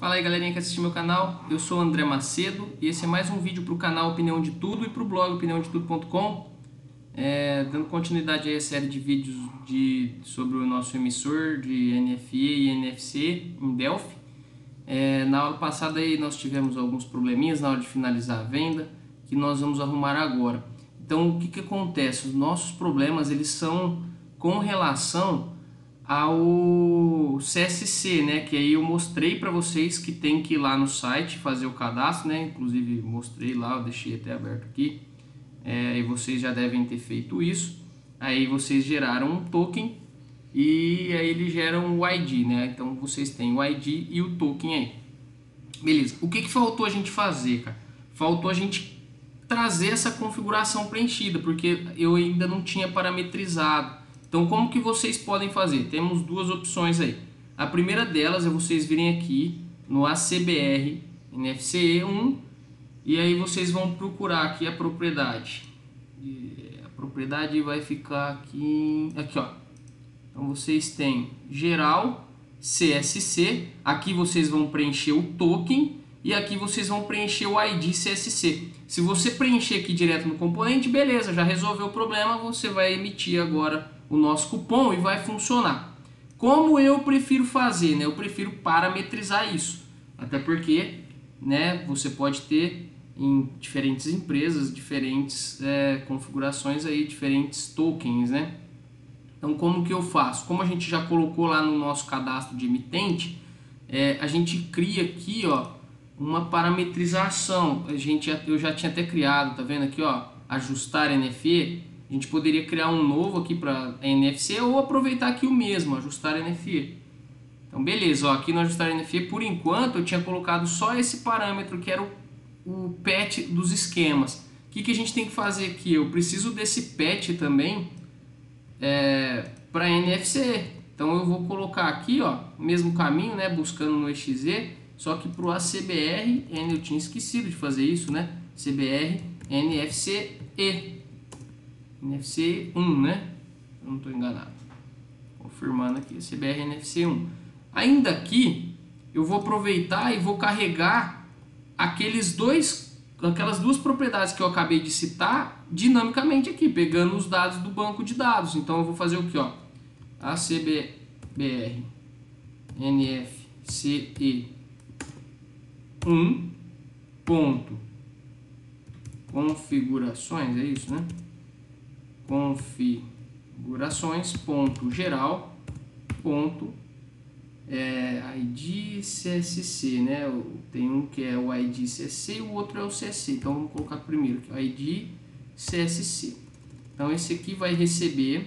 Fala aí galerinha que assiste meu canal, eu sou o André Macedo e esse é mais um vídeo para o canal Opinião de Tudo e para o blog opiniãodetudo.com, dando continuidade a essa série de vídeos sobre o nosso emissor de NFE e NFC em Delphi. Na aula passada aí nós tivemos alguns probleminhas na hora de finalizar a venda que nós vamos arrumar agora. Então o que acontece? Os nossos problemas eles são com relação ao CSC, né? Que aí eu mostrei para vocês que tem que ir lá no site fazer o cadastro, né? Inclusive mostrei lá, eu deixei até aberto aqui, e vocês já devem ter feito isso. Aí vocês geraram um token e aí ele gera um ID, né? Então vocês têm o ID e o token aí. Beleza. O que faltou a gente fazer, cara? Faltou a gente trazer essa configuração preenchida, porque eu ainda não tinha parametrizado. Então como que vocês podem fazer? Temos duas opções aí. A primeira delas é vocês virem aqui no ACBR NFC1 e aí vocês vão procurar aqui a propriedade. A propriedade vai ficar aqui, ó. Então vocês têm geral CSC, aqui vocês vão preencher o token e aqui vocês vão preencher o ID CSC. Se você preencher aqui direto no componente, beleza, já resolveu o problema, você vai emitir agora o nosso cupom e vai funcionar. Como eu prefiro fazer, né? Eu prefiro parametrizar isso, até porque, né, você pode ter em diferentes empresas, diferentes configurações aí, diferentes tokens, né? Então como que eu faço? Como a gente já colocou lá no nosso cadastro de emitente, a gente cria aqui, ó, uma parametrização. Eu já tinha até criado, tá vendo aqui, ó, ajustar NFE. A gente poderia criar um novo aqui para NFC ou aproveitar aqui o mesmo, ajustar NFE. Então beleza, ó, aqui no ajustar NFE, por enquanto eu tinha colocado só esse parâmetro que era o patch dos esquemas. O que a gente tem que fazer aqui? Eu preciso desse patch também para NFC. Então eu vou colocar aqui, ó, mesmo caminho, né, buscando no EXE, só que para o ACBR, eu tinha esquecido de fazer isso, né? CBR NFC NFC1, né? Eu não estou enganado. Confirmando aqui, CBR NFC1. Ainda aqui, eu vou aproveitar e vou carregar aquelas duas propriedades que eu acabei de citar dinamicamente aqui, pegando os dados do banco de dados. Então eu vou fazer o que, ó? ACBR NFC1 ponto configurações, é isso, né? Configurações ponto geral ponto ID CSC, né? Tem um que é o ID CSC e o outro é o CSC. Então vamos colocar primeiro aqui, o ID CSC. Então esse aqui vai receber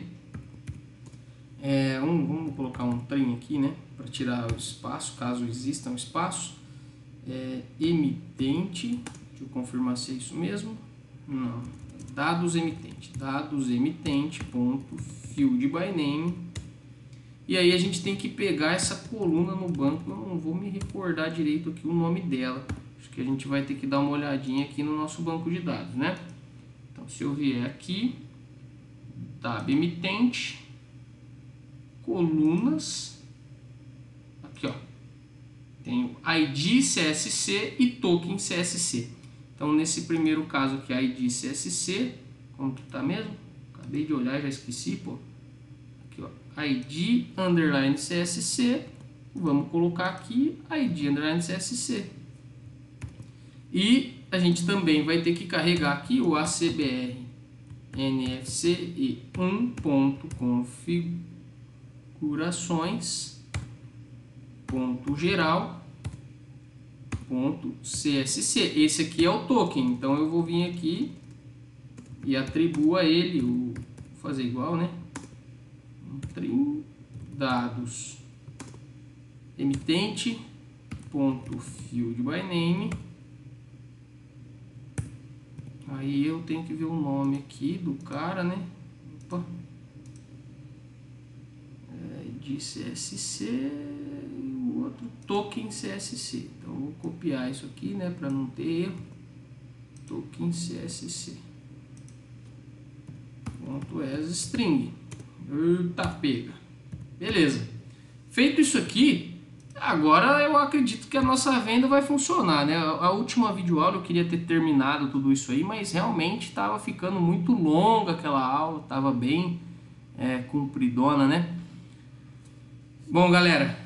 vamos colocar um trem aqui, né? Para tirar o espaço, caso exista um espaço. Emitente, deixa eu confirmar se é isso mesmo. Não, dados emitente ponto field by name. E aí a gente tem que pegar essa coluna no banco. Eu não vou me recordar direito aqui o nome dela. Acho que a gente vai ter que dar uma olhadinha aqui no nosso banco de dados, né? Então se eu vier aqui, tab emitente, colunas, aqui, ó, tem o ID CSC e token CSC. Então nesse primeiro caso aqui, ID CSC, como que tá mesmo? Acabei de olhar, já esqueci, pô. Aqui, ó, ID underline CSC, vamos colocar aqui ID underline CSC. E a gente também vai ter que carregar aqui o ACBR NFC 1.configurações ponto geral ponto CSC. Esse aqui é o token, então eu vou vir aqui e atribuo a ele vou fazer igual, né? Dados emitente ponto field by name. Aí eu tenho que ver o nome aqui do cara, né? Opa. De CSC e o outro token CSC. Então eu vou copiar isso aqui, né, para não ter erro. Token CSC ponto as string. Eita, pega. Beleza. Feito isso aqui, Agora eu acredito que a nossa venda vai funcionar, né? A última videoaula eu queria ter terminado tudo isso aí, mas realmente estava ficando muito longa aquela aula, estava bem compridona, né? Bom, galera,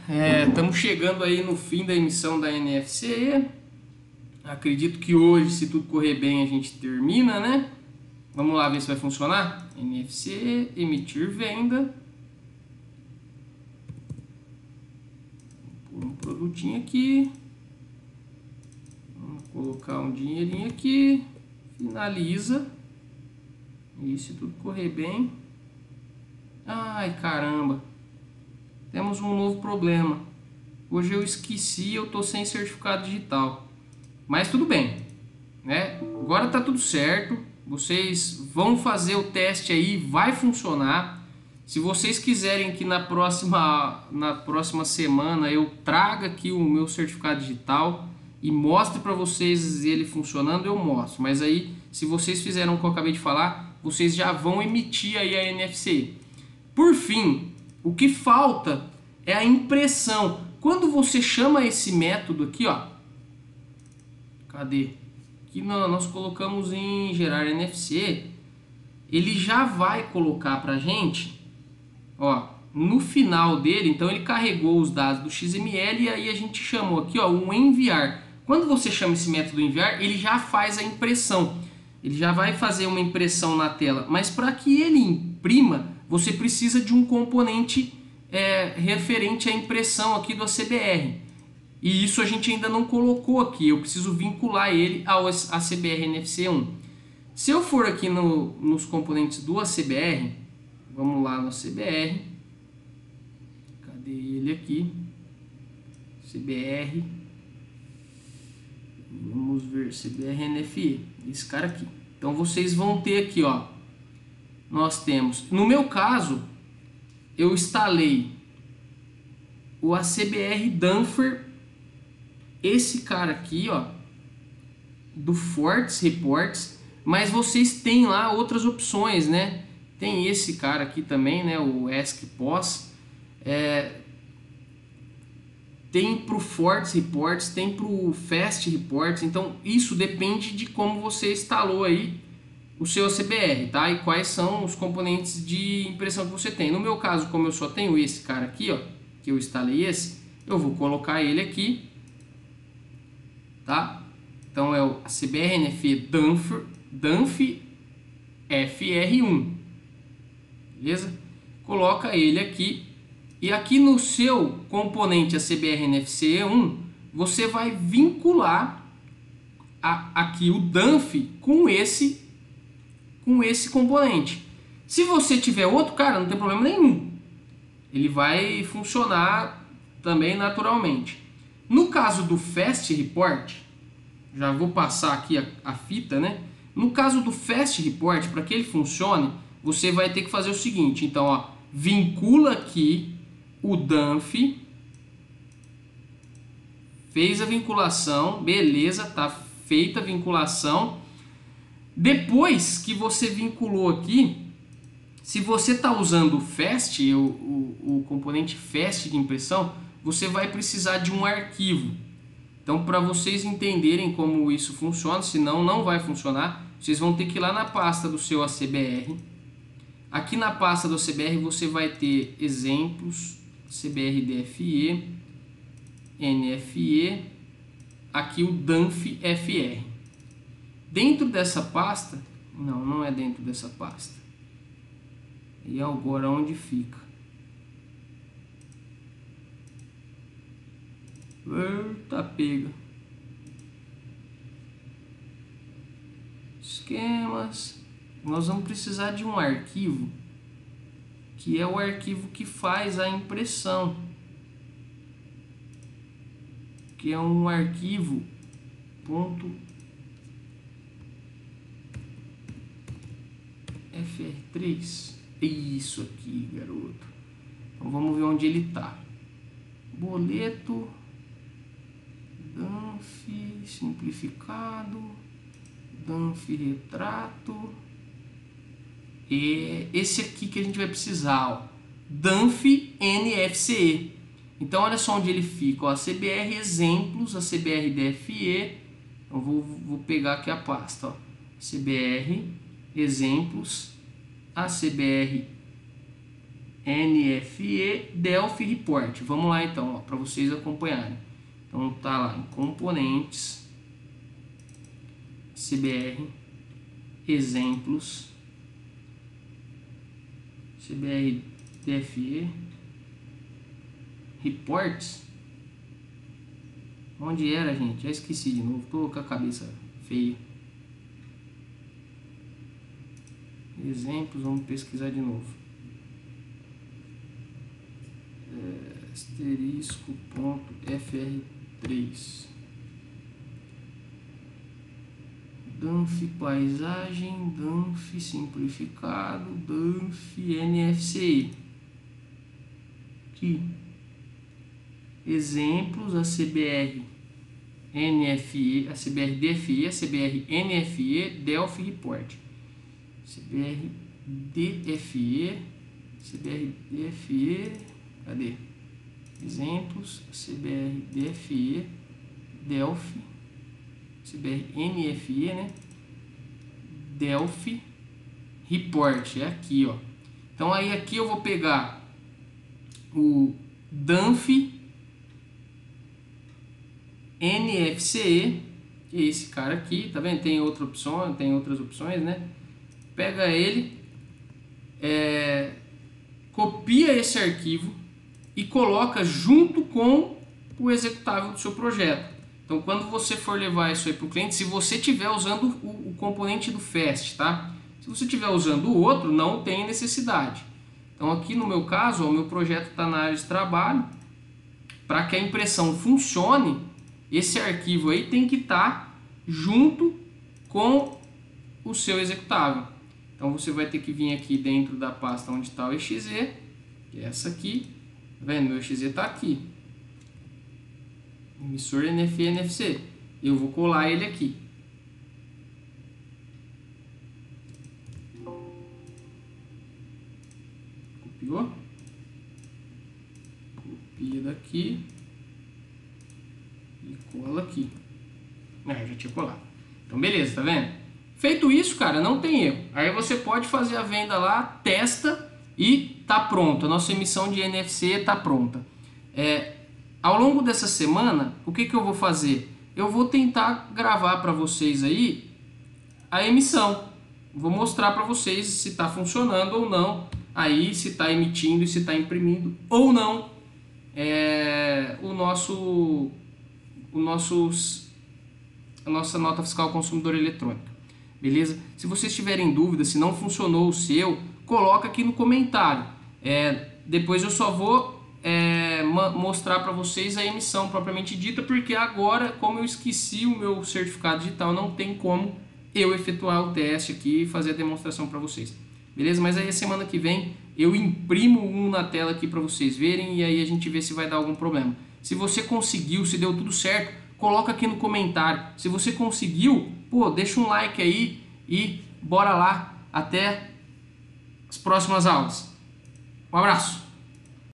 estamos chegando aí no fim da emissão da NFCE. Acredito que hoje, se tudo correr bem, a gente termina, né? Vamos lá ver se vai funcionar. NFCE, emitir venda. Um produtinho aqui, vamos colocar um dinheirinho aqui, finaliza, e se tudo correr bem, ai caramba, temos um novo problema, hoje eu esqueci, eu tô sem certificado digital, mas tudo bem, né? Agora tá tudo certo, vocês vão fazer o teste aí, vai funcionar. Se vocês quiserem que na próxima semana eu traga aqui o meu certificado digital e mostre para vocês ele funcionando, eu mostro. Mas aí, se vocês fizeram o que eu acabei de falar, vocês já vão emitir aí a NFC. Por fim, o que falta é a impressão. Quando você chama esse método aqui, ó, cadê? Aqui nós colocamos em gerar NFC, ele já vai colocar para gente. Ó, no final dele, então ele carregou os dados do XML e aí a gente chamou aqui, ó, um enviar. Quando você chama esse método enviar, ele já faz a impressão. Ele já vai fazer uma impressão na tela. Mas para que ele imprima, você precisa de um componente referente à impressão aqui do ACBR. E isso a gente ainda não colocou aqui. Eu preciso vincular ele ao ACBR NFC1. Se eu for aqui nos componentes do ACBR, vamos lá no CBR, cadê ele aqui? CBR, vamos ver, CBR NFE, esse cara aqui. Então vocês vão ter aqui, ó, nós temos, no meu caso, eu instalei o ACBR Dunfer, esse cara aqui, ó, do Fortes Reports, mas vocês têm lá outras opções, né? Tem esse cara aqui também, né, o ESC-POS, tem para o Fortes Reports, tem para o Fast Reports, então isso depende de como você instalou aí o seu ACBR, tá? E quais são os componentes de impressão que você tem. No meu caso, como eu só tenho esse cara aqui, ó, que eu instalei esse, eu vou colocar ele aqui, tá? Então é o ACBR NFE Dunf FR1. Beleza? Coloca ele aqui e aqui no seu componente ACBR NFC1 você vai vincular aqui o Dunf com esse componente. Se você tiver outro, cara, não tem problema nenhum, ele vai funcionar também naturalmente. No caso do Fast Report, já vou passar aqui a fita, né? No caso do Fast Report, para que ele funcione, você vai ter que fazer o seguinte, então, ó, vincula aqui o Dunf, fez a vinculação, beleza, tá feita a vinculação. Depois que você vinculou aqui, se você está usando o Fast, o componente Fast de impressão, você vai precisar de um arquivo. Então, para vocês entenderem como isso funciona, senão não vai funcionar, vocês vão ter que ir lá na pasta do seu ACBR. Aqui na pasta do ACBR você vai ter exemplos, CBR DFE, NFE, aqui o Dunf FR. Dentro dessa pasta, não é dentro dessa pasta. E agora onde fica? Eita, pega. Esquemas. Nós vamos precisar de um arquivo, que é o arquivo que faz a impressão, que é um arquivo .fr3. Isso aqui, garoto. Então vamos ver onde ele está. Boleto Dunf simplificado, Dunf retrato. E esse aqui que a gente vai precisar, ó, Dunf NFC. Então olha só onde ele fica, ó, a CBR exemplos, a CBR DFE, eu vou pegar aqui a pasta, ó, CBR exemplos, a CBR NFE, Delphi Report. Vamos lá então, para vocês acompanharem. Então tá lá em componentes, CBR exemplos, CBR DFE, reports. Onde era, gente? Já esqueci de novo, tô com a cabeça feia. Exemplos, vamos pesquisar de novo. Asterisco ponto FR3. Danf paisagem, Danf simplificado, Danf NFCI. Aqui. Exemplos, a CBR NFE, a CBR DFE, a CBR NFE, Delphi Report. CBR DFE, CBR DFE, cadê? Exemplos, CBR DFE, Delphi, CBR NFE, né? Delphi Report, é aqui, ó. Então aí aqui eu vou pegar o Danf NFCE, que é esse cara aqui, tá vendo? Tem outra opção, tem outras opções, né? Pega ele, copia esse arquivo e coloca junto com o executável do seu projeto. Então, quando você for levar isso aí para o cliente, se você estiver usando o componente do FAST, tá? Se você estiver usando o outro, não tem necessidade. Então, aqui no meu caso, ó, o meu projeto está na área de trabalho. Para que a impressão funcione, esse arquivo aí tem que estar junto com o seu executável. Então você vai ter que vir aqui dentro da pasta onde está o exe, que é essa aqui. Tá vendo? Meu exe está aqui. Emissor NFE NFC. Eu vou colar ele aqui. Copiou? Copia daqui. E cola aqui. Já tinha colado. Então beleza, tá vendo? Feito isso, cara, não tem erro. Aí você pode fazer a venda lá, testa e tá pronto. A nossa emissão de NFC tá pronta. Ao longo dessa semana, o que eu vou fazer? Eu vou tentar gravar para vocês aí a emissão. Vou mostrar para vocês se está funcionando ou não. Aí se está emitindo e se está imprimindo ou não a nossa nota fiscal consumidor eletrônica. Beleza? Se vocês tiverem dúvida, se não funcionou o seu, coloca aqui no comentário. Depois eu só vou mostrar para vocês a emissão propriamente dita, porque agora, como eu esqueci o meu certificado digital, não tem como eu efetuar o teste aqui e fazer a demonstração para vocês. Beleza? Mas aí a semana que vem eu imprimo um na tela aqui para vocês verem e aí a gente vê se vai dar algum problema. Se você conseguiu, se deu tudo certo, coloca aqui no comentário. Se você conseguiu, pô, deixa um like aí e bora lá. Até as próximas aulas. Um abraço.